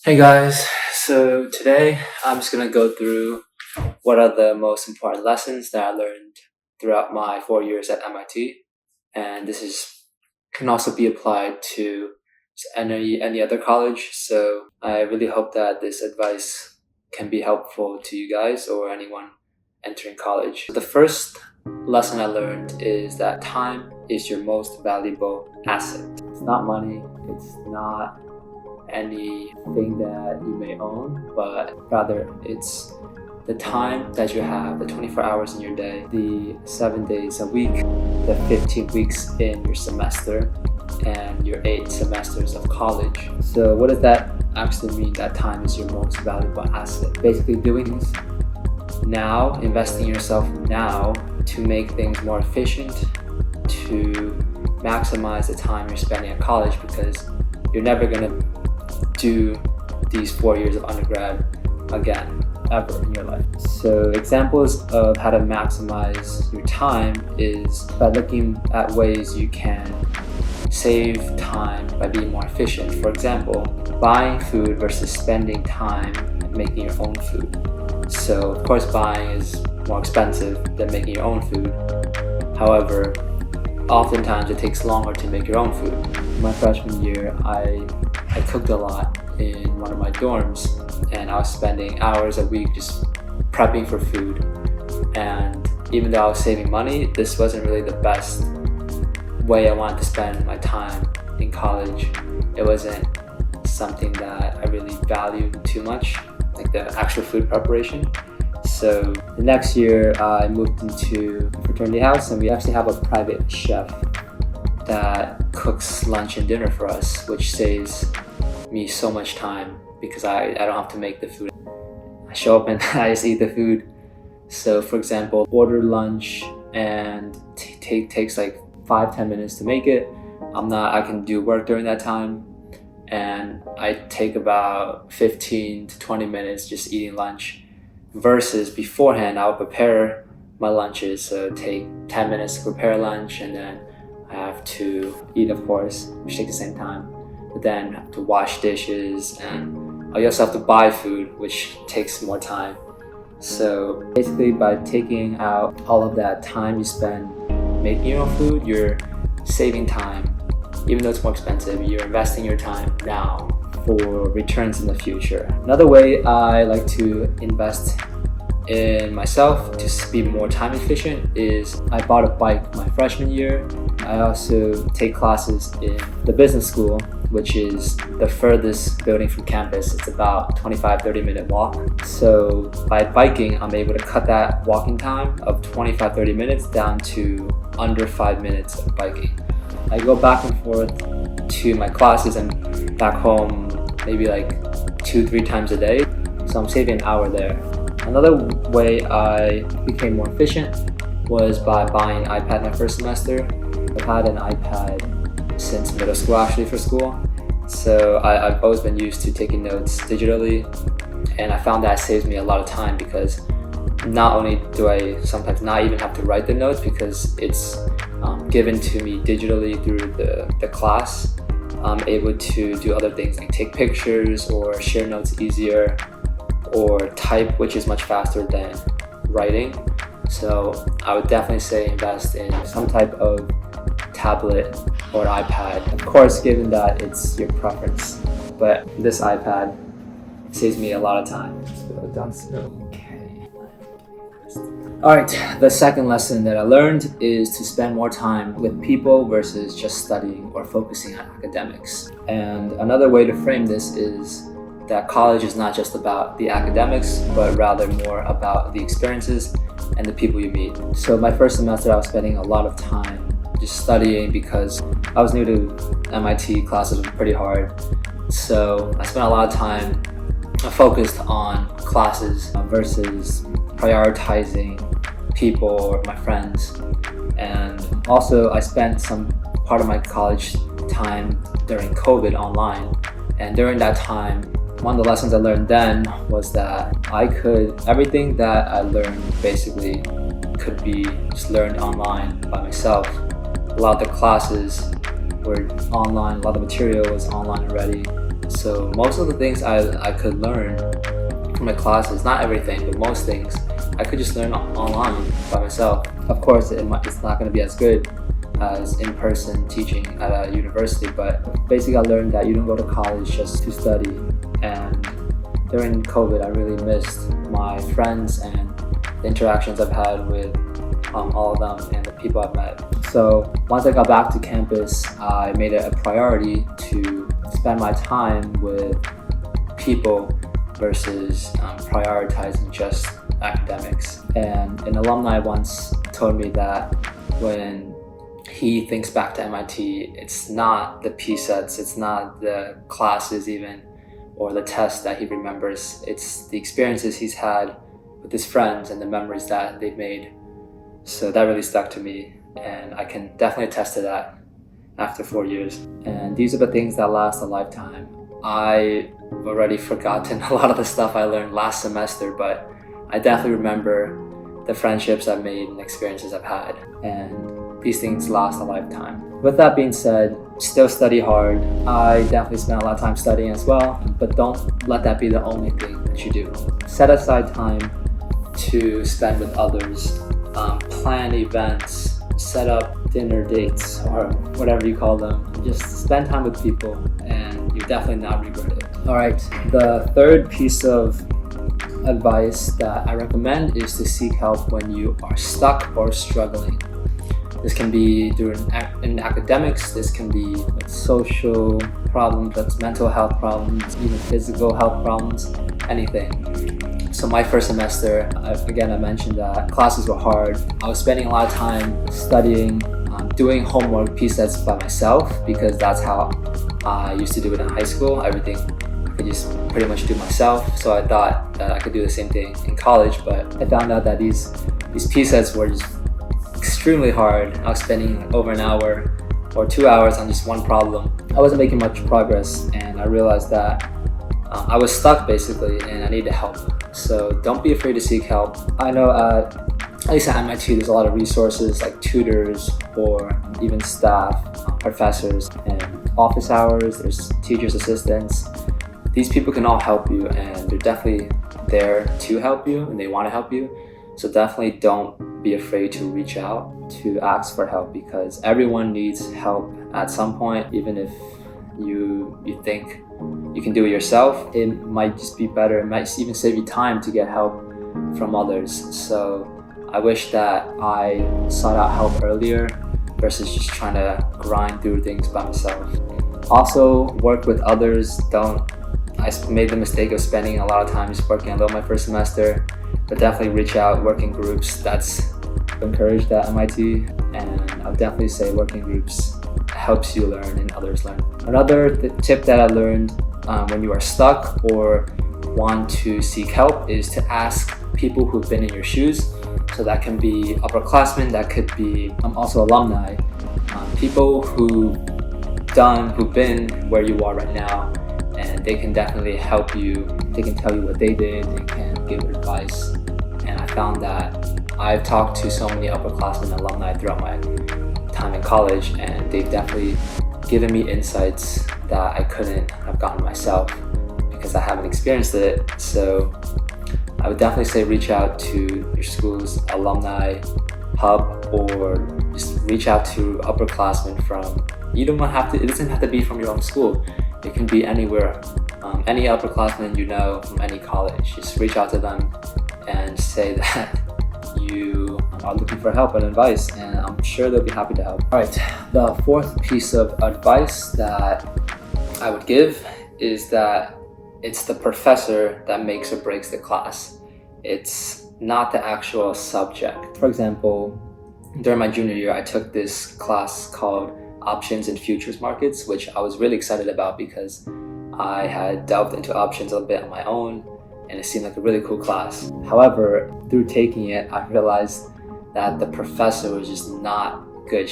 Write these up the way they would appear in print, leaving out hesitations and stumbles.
Hey guys, so today I'm just gonna go through what are the most important lessons that I learned throughout my 4 years at MIT, and this is can also be applied to any other college. So I really hope that this advice can be helpful to you guys or anyone entering college. The first lesson I learned is that time is your most valuable asset. It's not money. It's not anything that you may own, but rather it's the time that you have, the 24 hours in your day, the 7 days a week, the 15 weeks in your semester, and your 8 semesters of college. So what does that actually mean, that time is your most valuable asset? Basically doing things now, investing in yourself now to make things more efficient, to maximize the time you're spending at college, because you're never going to do these 4 years of undergrad again, ever in your life. So examples of how to maximize your time is by looking at ways you can save time by being more efficient. For example, buying food versus spending time making your own food. So of course buying is more expensive than making your own food. However, oftentimes it takes longer to make your own food. My freshman year, I cooked a lot in one of my dorms, and I was spending hours a week just prepping for food. And even though I was saving money, this wasn't really the best way I wanted to spend my time in college. It wasn't something that I really valued too much, like the actual food preparation. So the next year I moved into a fraternity house, and we actually have a private chef that cooks lunch and dinner for us, which saves me so much time because I don't have to make the food. I show up and I just eat the food. So for example, order lunch and takes like 5-10 minutes to make it. I can do work during that time, and I take about 15 to 20 minutes just eating lunch, versus beforehand I would prepare my lunches. So take 10 minutes to prepare lunch, and then I have to eat, of course, which takes the same time. But then I have to wash dishes, and I also have to buy food, which takes more time. So basically by taking out all of that time you spend making your own food, you're saving time. Even though it's more expensive, you're investing your time now for returns in the future. Another way I like to invest in myself to be more time efficient is I bought a bike my freshman year. I also take classes in the business school, which is the furthest building from campus. It's about 25-30 minute walk. So by biking, I'm able to cut that walking time of 25-30 minutes down to under 5 minutes of biking. I go back and forth to my classes and back home maybe like 2-3 times a day. So I'm saving an hour there. Another way I became more efficient was by buying an iPad my first semester. I've had an iPad since middle school actually for school. So I've always been used to taking notes digitally, and I found that saves me a lot of time because not only do I sometimes not even have to write the notes because it's given to me digitally through the class, I'm able to do other things like take pictures or share notes easier, or type, which is much faster than writing. So I would definitely say invest in some type of tablet or an iPad. Of course, given that it's your preference, but this iPad saves me a lot of time. So that's okay. Alright, the second lesson that I learned is to spend more time with people versus just studying or focusing on academics. And another way to frame this is that college is not just about the academics, but rather more about the experiences and the people you meet. So my first semester, I was spending a lot of time just studying because I was new to MIT. Classes were pretty hard. So I spent a lot of time focused on classes versus prioritizing people or my friends. And also I spent some part of my college time during COVID online. And during that time, one of the lessons I learned then was that everything that I learned basically could be just learned online by myself. A lot of the classes were online, a lot of the material was online already. So most of the things I could learn from my classes, not everything, but most things, I could just learn online by myself. Of course, it's not going to be as good as in-person teaching at a university, but basically I learned that you don't go to college just to study. And during COVID, I really missed my friends and the interactions I've had with all of them and the people I've met. So once I got back to campus, I made it a priority to spend my time with people versus prioritizing just academics. And an alumni once told me that when he thinks back to MIT, it's not the PSETs, it's not the classes even, or the tests that he remembers. It's the experiences he's had with his friends and the memories that they've made. So that really stuck to me, and I can definitely attest to that after 4 years. And these are the things that last a lifetime. I've already forgotten a lot of the stuff I learned last semester, but I definitely remember the friendships I've made and experiences I've had, and these things last a lifetime. With that being said, still study hard. I definitely spent a lot of time studying as well, but don't let that be the only thing that you do. Set aside time to spend with others, plan events, set up dinner dates or whatever you call them. Just spend time with people and you definitely not regret it. Alright, the third piece of advice that I recommend is to seek help when you are stuck or struggling. This can be in academics, this can be with social problems, that's mental health problems, even physical health problems, anything. So my first semester, again, I mentioned that classes were hard. I was spending a lot of time studying, doing homework PSETs by myself because that's how I used to do it in high school. Everything I could just pretty much do myself. So I thought that I could do the same thing in college, but I found out that these PSETs were just extremely hard. I was spending over an hour or 2 hours on just one problem. I wasn't making much progress, and I realized that I was stuck basically, and I needed help. So don't be afraid to seek help. I know at least at MIT there's a lot of resources like tutors or even staff, professors, and office hours. There's teachers' assistants. These people can all help you, and they're definitely there to help you, and they want to help you. So definitely don't be afraid to reach out, to ask for help, because everyone needs help at some point. Even if you think you can do it yourself, it might just be better. It might even save you time to get help from others. So I wish that I sought out help earlier versus just trying to grind through things by myself. Also, work with others. I made the mistake of spending a lot of time just working alone my first semester, but definitely reach out, work in groups. That's encouraged at MIT, and I'll definitely say working groups helps you learn and others learn. Another tip that I learned when you are stuck or want to seek help is to ask people who've been in your shoes. So that can be upperclassmen, that could be also alumni, people who've been where you are right now, and they can definitely help you. They can tell you what they did, they can give advice. And I found that I've talked to so many upperclassmen and alumni throughout my time in college, and they've definitely given me insights that I couldn't have gotten myself because I haven't experienced it. So I would definitely say reach out to your school's alumni hub, or just reach out to upperclassmen from, it doesn't have to be from your own school. It can be anywhere. Any upperclassmen you know from any college, just reach out to them and say that you are looking for help and advice, and I'm sure they'll be happy to help. Alright, the fourth piece of advice that I would give is that it's the professor that makes or breaks the class. It's not the actual subject. For example, during my junior year, I took this class called Options and Futures Markets, which I was really excited about because I had delved into options a bit on my own, and it seemed like a really cool class. However, through taking it, I realized that the professor was just not good.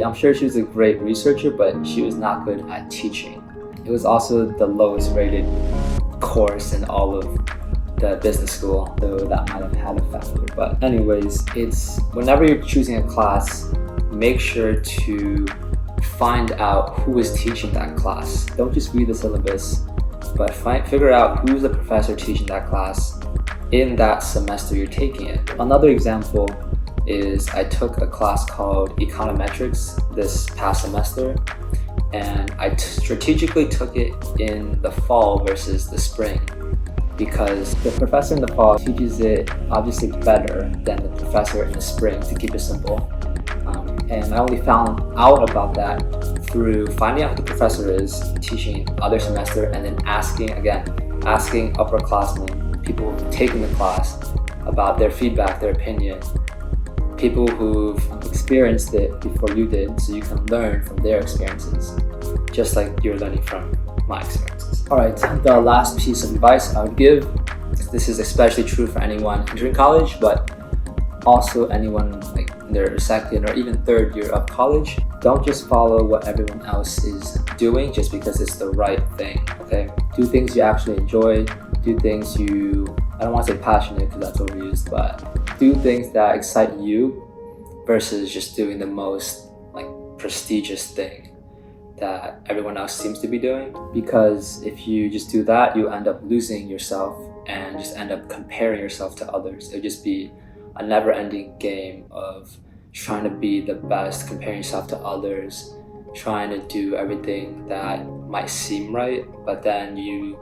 I'm sure she was a great researcher, but she was not good at teaching. It was also the lowest rated course in all of the business school, so that might have had a factor. But anyways, it's whenever you're choosing a class, make sure to find out who is teaching that class. Don't just read the syllabus, but figure out who's the professor teaching that class in that semester you're taking it. Another example is I took a class called Econometrics this past semester, and I strategically took it in the fall versus the spring because the professor in the fall teaches it obviously better than the professor in the spring, to keep it simple. And I only found out about that through finding out who the professor is teaching other semester, and then asking upperclassmen, people who've taken the class, about their feedback, their opinion, people who've experienced it before you did, so you can learn from their experiences, just like you're learning from my experiences. Alright, the last piece of advice I would give, this is especially true for anyone entering college, but also anyone like in their second or even third year of college. Don't just follow what everyone else is doing just because it's the right thing, okay? Do things you actually enjoy, do things I don't want to say passionate because that's overused, but do things that excite you versus just doing the most like prestigious thing that everyone else seems to be doing. Because if you just do that, you end up losing yourself and just end up comparing yourself to others. It'll just be a never-ending game of trying to be the best, comparing yourself to others, trying to do everything that might seem right, but then you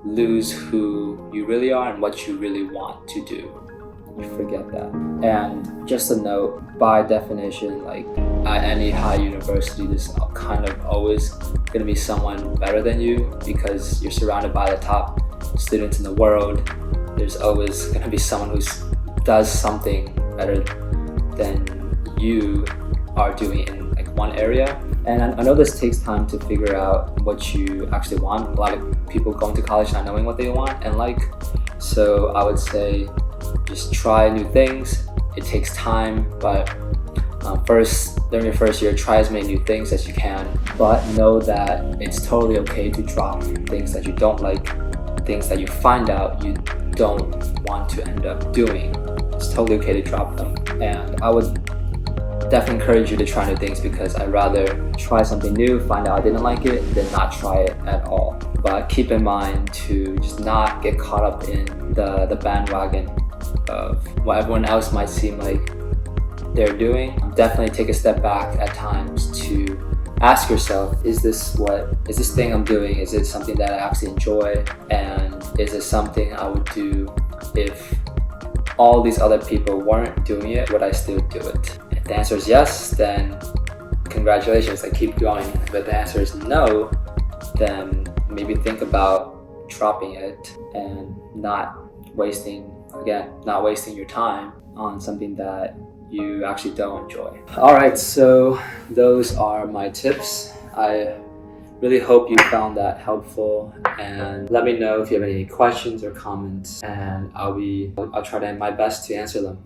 lose who you really are and what you really want to do. You forget that. And just a note, by definition, like at any high university, there's kind of always going to be someone better than you because you're surrounded by the top students in the world. There's always going to be someone who does something better than you are doing in like one area. And I know this takes time to figure out what you actually want. A lot of people going to college not knowing what they want and like. So I would say just try new things. It takes time, but during your first year, try as many new things as you can. But know that it's totally okay to drop things that you don't like, things that you find out you don't want to end up doing. It's totally okay to drop them. And I would definitely encourage you to try new things because I'd rather try something new, find out I didn't like it, than not try it at all. But keep in mind to just not get caught up in the bandwagon of what everyone else might seem like they're doing. Definitely take a step back at times to ask yourself, is this thing I'm doing, is it something that I actually enjoy? And is it something I would do if all these other people weren't doing it? Would I still do it? If the answer is yes, then congratulations, like keep going. But the answer is no, then maybe think about dropping it and not wasting your time on something that you actually don't enjoy. Alright, so those are my tips. I really hope you found that helpful, and let me know if you have any questions or comments, and I'll try to my best to answer them.